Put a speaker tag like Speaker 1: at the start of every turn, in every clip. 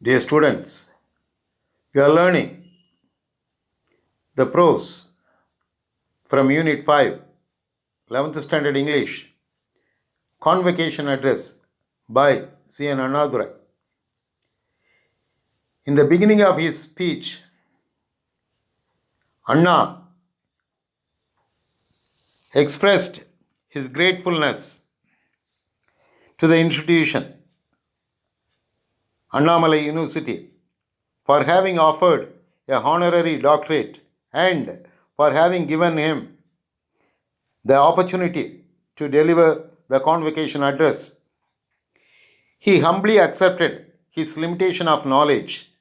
Speaker 1: Dear students, we are learning the prose from Unit 5, 11th Standard English, Convocation Address by C.N. Annadurai. In the beginning of his speech, Anna expressed his gratefulness to the institution, Annamalai University, for having offered a honorary doctorate and for having given him the opportunity to deliver the convocation address. He humbly accepted his limitation of knowledge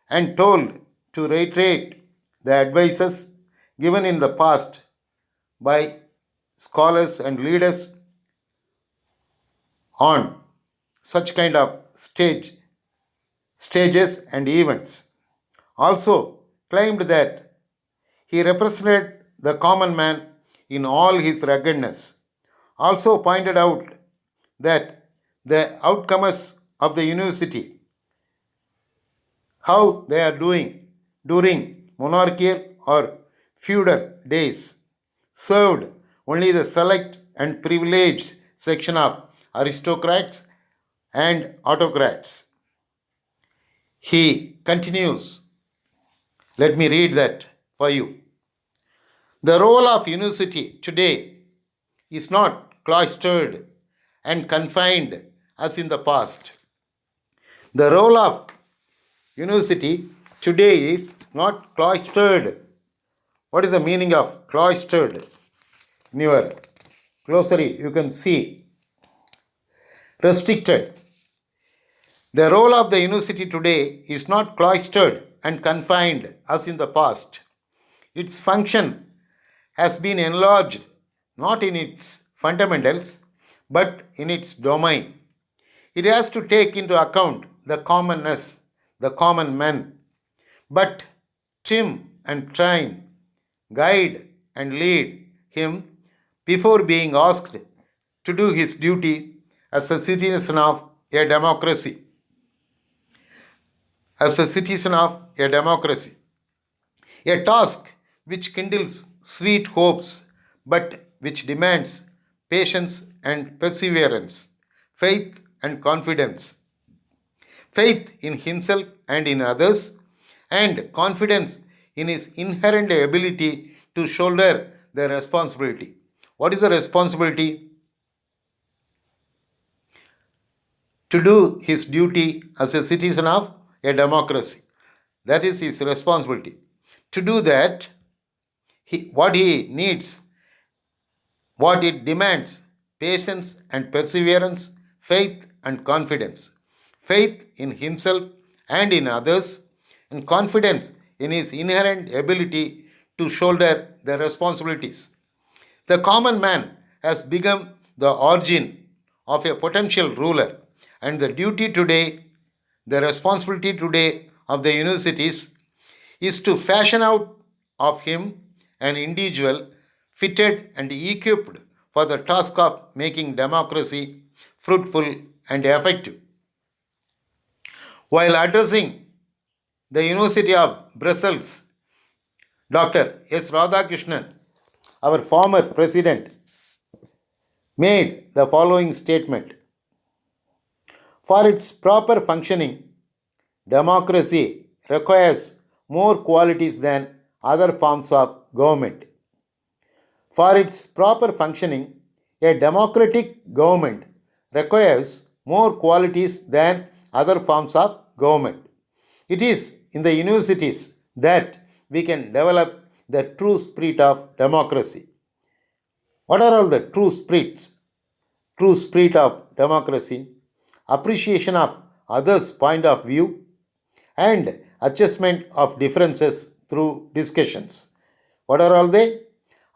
Speaker 1: and told to reiterate the advices given in the past by scholars and leaders on such kind of stages and events. Also claimed that he represented the common man in all his ruggedness. Also pointed out that the outcomers of the university, how they are doing during monarchical or feudal days, served only the select and privileged section of aristocrats and autocrats. He continues, let me read that for you. The role of university today is not cloistered and confined as in the past. The role of university today is not cloistered. What is the meaning of cloistered? In your glossary, you can see restricted. The role of the university today is not cloistered and confined as in the past. Its function has been enlarged not in its fundamentals but in its domain. It has to take into account the commonness, the common man, but trim and train, guide and lead him before being asked to do his duty as a citizen of a democracy. As a citizen of a democracy. A task which kindles sweet hopes but which demands patience and perseverance, faith and confidence. Faith in himself and in others, and confidence in his inherent ability to shoulder the responsibility. What is the responsibility? To do his duty as a citizen of a democracy. That is his responsibility. To do that, what he needs, what it demands, patience and perseverance, faith and confidence. Faith in himself and in others, and confidence in his inherent ability to shoulder the responsibilities. The common man has become the origin of a potential ruler, and the duty today, the responsibility today of the universities is to fashion out of him an individual fitted and equipped for the task of making democracy fruitful and effective. While addressing the University of Brussels, Dr. S. Radhakrishnan, our former president, made the following statement. For its proper functioning, democracy requires more qualities than other forms of government. For its proper functioning, a democratic government requires more qualities than other forms of government. It is in the universities that we can develop the true spirit of democracy. What are all the true spirits? True spirit of democracy, appreciation of others' point of view, and adjustment of differences through discussions. What are all they?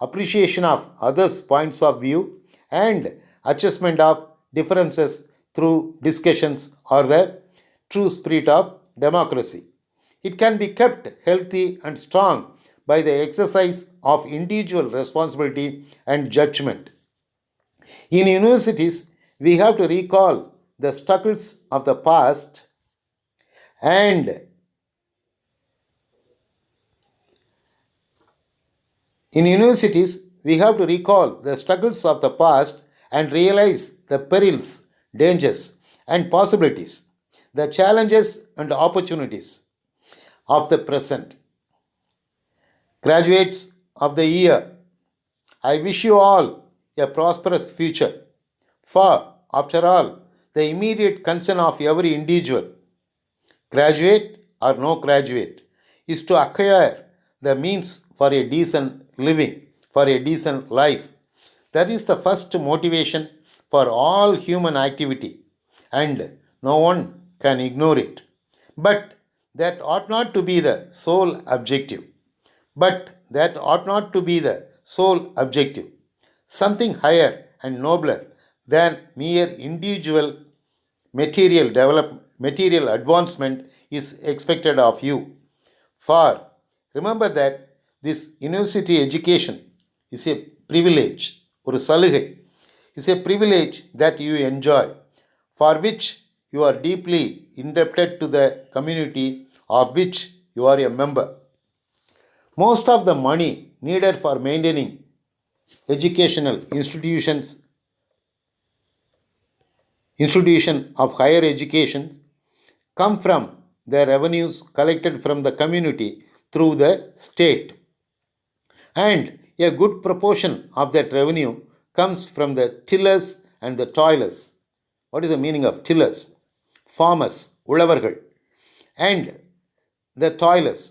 Speaker 1: Appreciation of others' points of view and adjustment of differences through discussions are the true spirit of democracy. It can be kept healthy and strong by the exercise of individual responsibility and judgment. In universities, we have to recall the struggles of the past And in universities, we have to recall the struggles of the past and realize the perils, dangers, and possibilities, the challenges and opportunities of the present. Graduates of the year, I wish you all a prosperous future. For, after all, the immediate concern of every individual, graduate or no graduate, is to acquire the means for a decent living, for a decent life. That is the first motivation for all human activity, and no one can ignore it. But that ought not to be the sole objective. But that ought not to be the sole objective. Something higher and nobler than mere individual material advancement is expected of you. For remember that this university education is a privilege, ஒரு சலுகை, is a privilege that you enjoy, for which you are deeply indebted to the community of which you are a member. Most of the money needed for maintaining educational institution of higher education come from the revenues collected from the community through the state. And a good proportion of that revenue comes from the tillers and the toilers. What is the meaning of tillers? Farmers, உழவர்கள், and the toilers,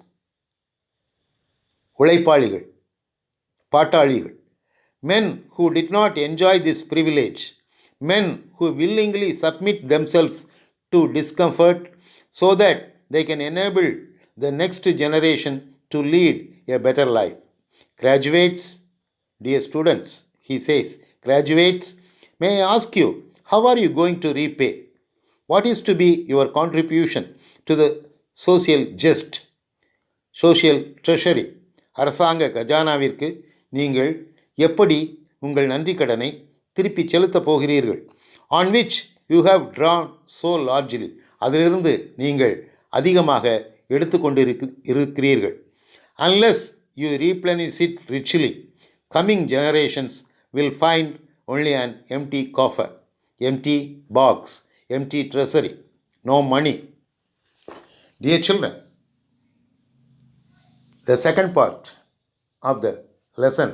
Speaker 1: உழைப்பாளிகள், பாட்டாளிகள், men who did not enjoy this privilege, men who willingly submit themselves to discomfort so that they can enable the next generation to lead a better life. Graduates, dear students, he says, graduates, may I ask you, how are you going to repay? What is to be your contribution to the social treasury? அரசாங்க கஜானாவிற்கு நீங்கள் எப்படி உங்கள் நன்றி கடனை திருப்பி செலுத்தப் போகிறீர்கள்? On which you have drawn so largely. அதிலிருந்து நீங்கள் அதிகமாக எடுத்துக்கொண்டு இருக்கிறீர்கள். Unless you replenish it richly, coming generations will find only an empty coffer, empty box, empty treasury, no money. Dear children, the second part of the lesson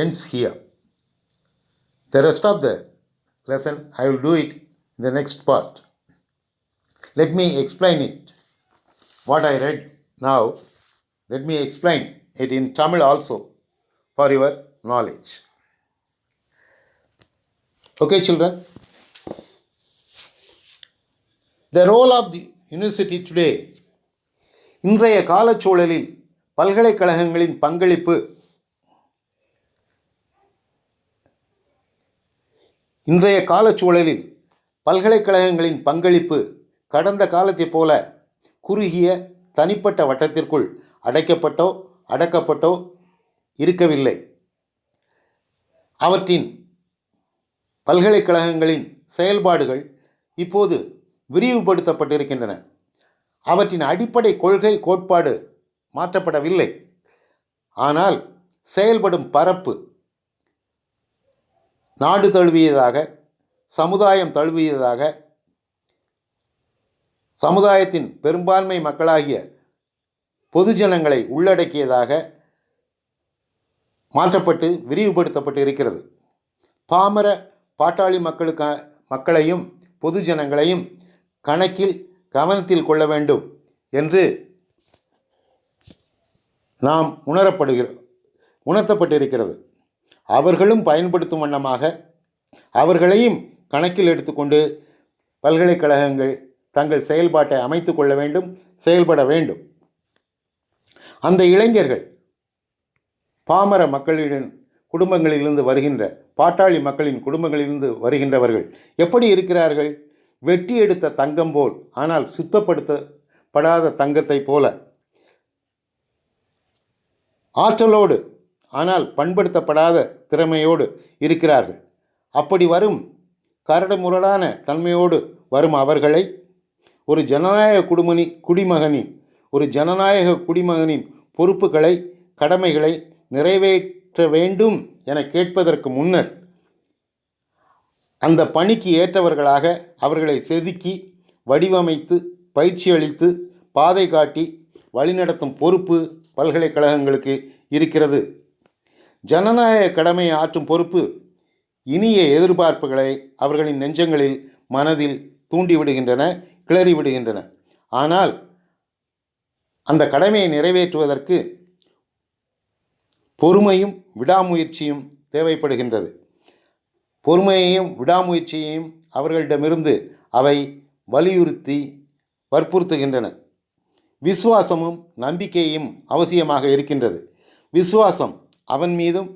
Speaker 1: ends here. The rest of the lesson I will do it in the next part. Let me explain it. What I read now, let me explain it in Tamil also for your knowledge. Okay, children. The role of the university today. இன்றைய காலச்சூழலில் பல்கலைக்கழகங்களின் பங்களிப்பு கடந்த காலத்தைப் போல குறுகிய தனிப்பட்ட வட்டத்திற்குள் அடக்கப்பட்டோ இருக்கவில்லை. பல்கலைக்கழகங்களின் செயல்பாடுகள் இப்போது விரிவுபடுத்தப்பட்டிருக்கின்றன. அவற்றின் அடிப்படை கோட்பாடு மாற்றப்படவில்லை. ஆனால் செயல்படும் பரப்பு நாடு தழுவியதாக, சமுதாயம் தழுவியதாக, சமுதாயத்தின் பெரும்பான்மை மக்களாகிய பொதுஜனங்களை உள்ளடக்கியதாக மாற்றப்பட்டு விரிவுபடுத்தப்பட்டு இருக்கிறது. பாமர பாட்டாளி மக்களையும் பொதுஜனங்களையும் கவனத்தில் கொள்ள வேண்டும் என்று நாம் உணர்த்தப்பட்டிருக்கிறது. அவர்களும் பயன்படுத்தும் வண்ணமாக அவர்களையும் கணக்கில் எடுத்துக்கொண்டு பல்கலைக்கழகங்கள் தங்கள் செயல்பாட்டை அமைத்து கொள்ள வேண்டும், செயல்பட வேண்டும். அந்த இளைஞர்கள் பாமர மக்களின் குடும்பங்களிலிருந்து வருகின்ற, பாட்டாளி மக்களின் குடும்பங்களிலிருந்து வருகின்றவர்கள் எப்படி இருக்கிறார்கள்? வெட்டி எடுத்த தங்கம் போல், ஆனால் சுத்தப்படுத்தப்படாத தங்கத்தை போல, ஆற்றலோடு ஆனால் பண்படுத்தப்படாத திறமையோடு இருக்கிறார்கள். அப்படி வரும் கரடுமுரடான தன்மையோடு வரும் அவர்களை ஒரு ஜனநாயக குடிமகனின் பொறுப்புகளை, கடமைகளை நிறைவேற்ற வேண்டும் என கேட்பதற்கு முன்னர் அந்த பணிக்கு ஏற்றவர்களாக அவர்களை செதுக்கி, வடிவமைத்து, பயிற்சி அளித்து, பாதை காட்டி வழிநடத்தும் பொறுப்பு பல்கலைக்கழகங்களுக்கு இருக்கிறது. ஜனநாயக கடமையை ஆற்றும் பொறுப்பு இனிய எதிர்பார்ப்புகளை அவர்களின் நெஞ்சங்களில், மனதில் தூண்டிவிடுகின்றன, கிளறிவிடுகின்றன. ஆனால் அந்த கடமையை நிறைவேற்றுவதற்கு பொறுமையும் விடாமுயற்சியும் தேவைப்படுகின்றது. பொறுமையையும் விடாமுயற்சியையும் அவர்களிடமிருந்து அவை வலியுறுத்தி வற்புறுத்துகின்றன. விசுவாசமும் நம்பிக்கையும் அவசியமாக இருக்கின்றது. விசுவாசம் அவன் மீதும்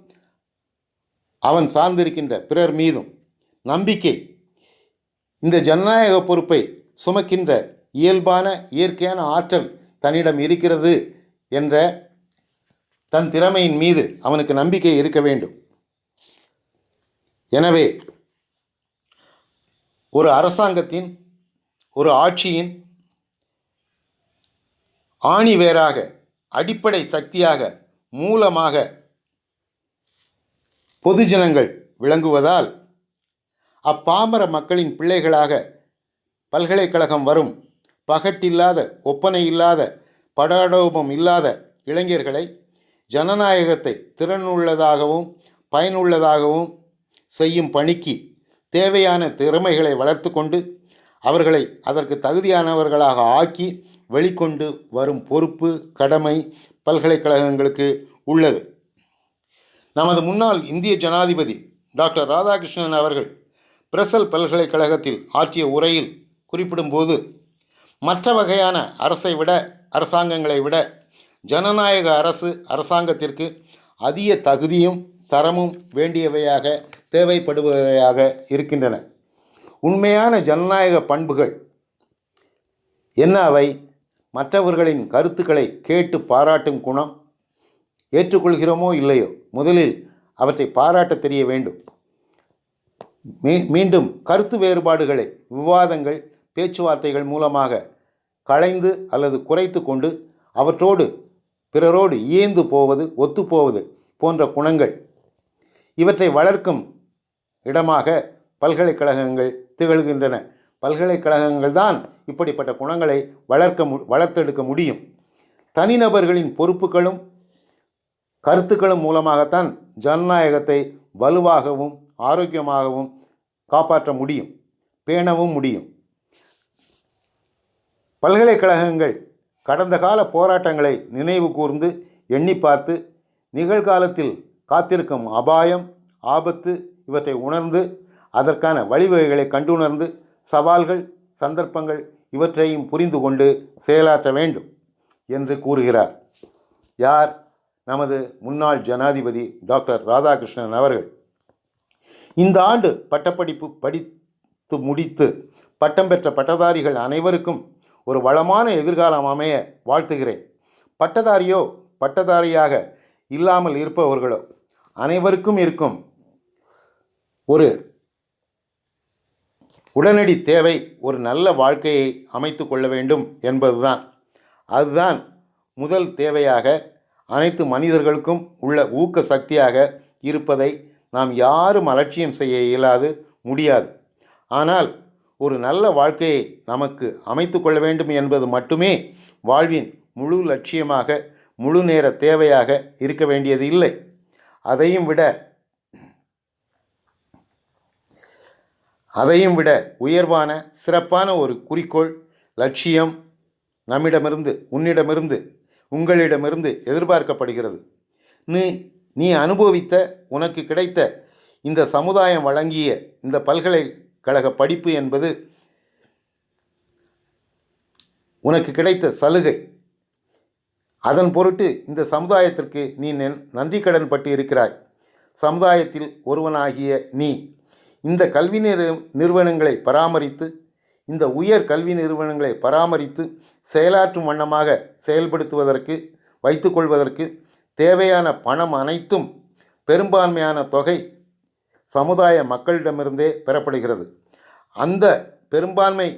Speaker 1: அவன் சார்ந்திருக்கின்ற பிறர் மீதும், நம்பிக்கை இந்த ஜனநாயக பொறுப்பை சுமக்கின்ற இயல்பான இயற்கையான ஆற்றல் தன்னிடம் இருக்கிறது என்ற தன் திறமையின் மீது அவனுக்கு நம்பிக்கை இருக்க வேண்டும். எனவே ஒரு அரசாங்கத்தின், ஒரு ஆட்சியின் ஆணிவேராக, அடிப்படை சக்தியாக, மூலமாக பொதுஜனங்கள் விளங்குவதால் அப்பாமர மக்களின் பிள்ளைகளாக பல்கலைக்கழகம் வரும் பகட்டில்லாத, ஒப்பனை இல்லாத, படாடோபம் இல்லாத இளைஞர்களை ஜனநாயகத்தை திறனுள்ளதாகவும் பயனுள்ளதாகவும் செய்யும் பணிக்கு தேவையான திறமைகளை வளர்த்து கொண்டு அவர்களை அதற்கு தகுதியானவர்களாக ஆக்கி வெளிக்கொண்டு வரும் பொறுப்பு, கடமை பல்கலைக்கழகங்களுக்கு உள்ளது. நமது முன்னாள் இந்திய ஜனாதிபதி டாக்டர் ராதாகிருஷ்ணன் அவர்கள் பிரசல் பல்கலைக்கழகத்தில் ஆற்றிய உரையில் குறிப்பிடும்போது, மற்ற வகையான அரசாங்கங்களை விட ஜனநாயக அரசாங்கத்திற்கு அதிக தகுதியும் தரமும் வேண்டியவையாக, தேவைப்படுபவையாக இருக்கின்றன. உண்மையான ஜனநாயக பண்புகள் என்ன? அவை மற்றவர்களின் கருத்துக்களை கேட்டு பாராட்டும் குணம். ஏற்றுக்கொள்கிறோமோ இல்லையோ, முதலில் அவற்றை பாராட்ட தெரிய வேண்டும். மீண்டும் கருத்து வேறுபாடுகளை விவாதங்கள், பேச்சுவார்த்தைகள் மூலமாக களைந்து அல்லது குறைத்து கொண்டு அவற்றோடு பிறரோடு இயைந்து போவது, ஒத்துப்போவது போன்ற குணங்கள், இவற்றை வளர்க்கும் இடமாக பல்கலைக்கழகங்கள் திகழ்கின்றன. பல்கலைக்கழகங்கள் தான் இப்படிப்பட்ட குணங்களை வளர்த்தெடுக்க முடியும். தனிநபர்களின் பொறுப்புகளும் கருத்துக்களும் மூலமாகத்தான் ஜனநாயகத்தை வலுவாகவும் ஆரோக்கியமாகவும் காப்பாற்ற முடியும், பேணவும் முடியும். பல்கலைக்கழகங்கள் கடந்த கால போராட்டங்களை நினைவு கூர்ந்து எண்ணி பார்த்து, நிகழ்காலத்தில் காத்திருக்கும் அபாயம், ஆபத்து இவற்றை உணர்ந்து அதற்கான வழிவகைகளை கண்டுணர்ந்து, சவால்கள், சந்தர்ப்பங்கள் இவற்றையும் புரிந்து கொண்டு செயலாற்ற வேண்டும் என்று கூறுகிறார். யார்? நமது முன்னாள் ஜனாதிபதி டாக்டர் ராதாகிருஷ்ணன் அவர்கள். இந்த ஆண்டு பட்டப்படிப்பு படித்து முடித்து பட்டம் பெற்ற பட்டதாரிகள் அனைவருக்கும் ஒரு வளமான எதிர்காலம் அமைய வாழ்த்துகிறேன். பட்டதாரியோ பட்டதாரியாக இல்லாமல் இருப்பவர்களோ அனைவருக்கும் இருக்கும் ஒரு உடனடி தேவை ஒரு நல்ல வாழ்க்கையை அமைத்து கொள்ள வேண்டும் என்பதுதான். அதுதான் முதல் தேவையாக அனைத்து மனிதர்களுக்கும் உள்ள ஊக்க சக்தியாக இருப்பதை நாம் யாரும் அலட்சியம் செய்ய இயலாது, முடியாது. ஆனால் ஒரு நல்ல வாழ்க்கையை நமக்கு அமைத்து கொள்ள வேண்டும் என்பது மட்டுமே வாழ்வின் முழு லட்சியமாக, முழு நேர தேவையாக இருக்க வேண்டியது இல்லை. அதையும் விட உயர்வான, சிறப்பான ஒரு குறிக்கோள், லட்சியம் நம்மிடமிருந்து, உன்னிடமிருந்து, உங்களிடமிருந்து எதிர்பார்க்கப்படுகிறது. நீ அனுபவித்த, உனக்கு கிடைத்த, இந்த சமுதாயம் வழங்கிய இந்த பல்கலைக்கழக படிப்பு என்பது உனக்கு கிடைத்த சலுகை. அதன் பொருட்டு இந்த சமுதாயத்திற்கு நீ நன்றி கடன் பட்டு இருக்கிறாய். சமுதாயத்தில் ஒருவனாகிய நீ இந்த கல்வி நிறுவனங்களை பராமரித்து, இந்த உயர் கல்வி நிறுவனங்களை பராமரித்து செயலாற்றும் வண்ணமாக செயல்படுத்துவதற்கு, வைத்துக்கொள்வதற்கு தேவையான பணம் அனைத்தும், பெரும்பான்மையான தொகை சமுதாய மக்களிடமிருந்தே பெறப்படுகிறது. அந்த பெரும்பான்மை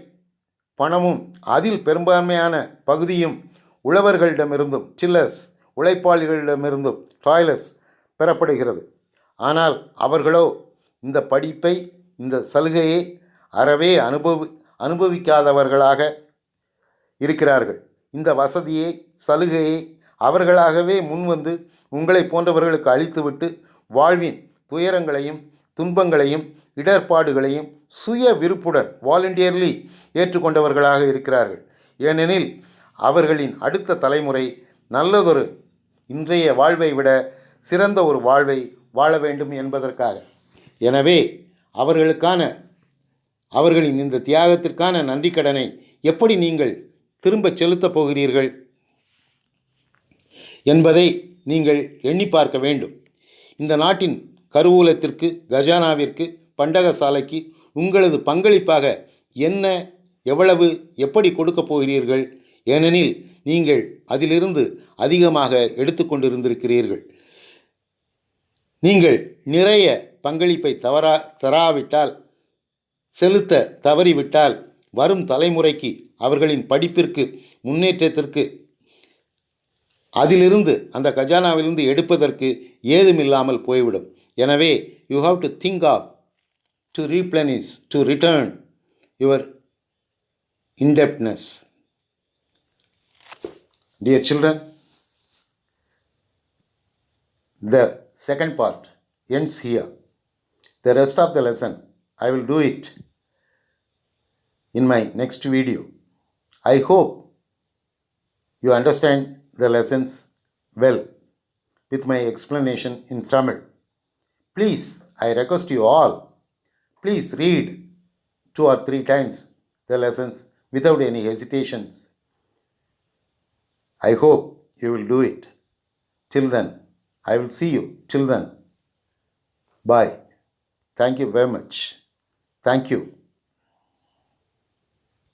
Speaker 1: பணமும் அதில் பெரும்பான்மையான பகுதியும் உழவர்களிடமிருந்தும் சில்லர்ஸ் உழைப்பாளிகளிடமிருந்தும் டாய்லர்ஸ் பெறப்படுகிறது. ஆனால் அவர்களோ இந்த படிப்பை, இந்த சலுகையை அறவே அனுபவிக்காதவர்களாக இருக்கிறார்கள். இந்த வசதியை, சலுகையை அவர்களாகவே முன்வந்து உங்களை போன்றவர்களுக்கு அளித்துவிட்டு வாழ்வின் துயரங்களையும் துன்பங்களையும் இடர்பாடுகளையும் சுய விருப்புடன் வாலண்டியர்லி ஏற்றுக்கொண்டவர்களாக இருக்கிறார்கள். ஏனெனில் அவர்களின் அடுத்த தலைமுறை நல்லதொரு இன்றைய வாழ்வை விட சிறந்த ஒரு வாழ்வை வாழ வேண்டும் என்பதற்காக. எனவே அவர்களின் இந்த தியாகத்திற்கான நன்றிக்கடனை எப்படி நீங்கள் திரும்ப செலுத்தப் போகிறீர்கள் என்பதை நீங்கள் எண்ணி பார்க்க வேண்டும். இந்த நாட்டின் கருவூலத்திற்கு, கஜானாவிற்கு, பண்டகசாலைக்கு உங்களது பங்களிப்பாக என்ன, எவ்வளவு, எப்படி கொடுக்கப் போகிறீர்கள்? ஏனெனில் நீங்கள் அதிலிருந்து அதிகமாக எடுத்துக்கொண்டிருந்திருக்கிறீர்கள். நீங்கள் நிறைய பங்களிப்பை தராவிட்டால், செலுத்த தவறிவிட்டால் வரும் தலைமுறைக்கு அவர்களின் படிப்பிற்கு, முன்னேற்றத்திற்கு அதிலிருந்து, அந்த கஜானாவிலிருந்து எடுப்பதற்கு ஏதுமில்லாமல் போய்விடும். எனவே you have to think of to replenish, to return your indebtedness. Dear children, the second part ends here. The rest of the lesson I will do it in my next video. I hope you understand the lessons well with my explanation in Tamil. Please, I request you all, please read 2 or 3 times the lessons without any hesitations. I hope you will do it. Till then, I will see you. Till then, bye. Thank you very much. Thank you.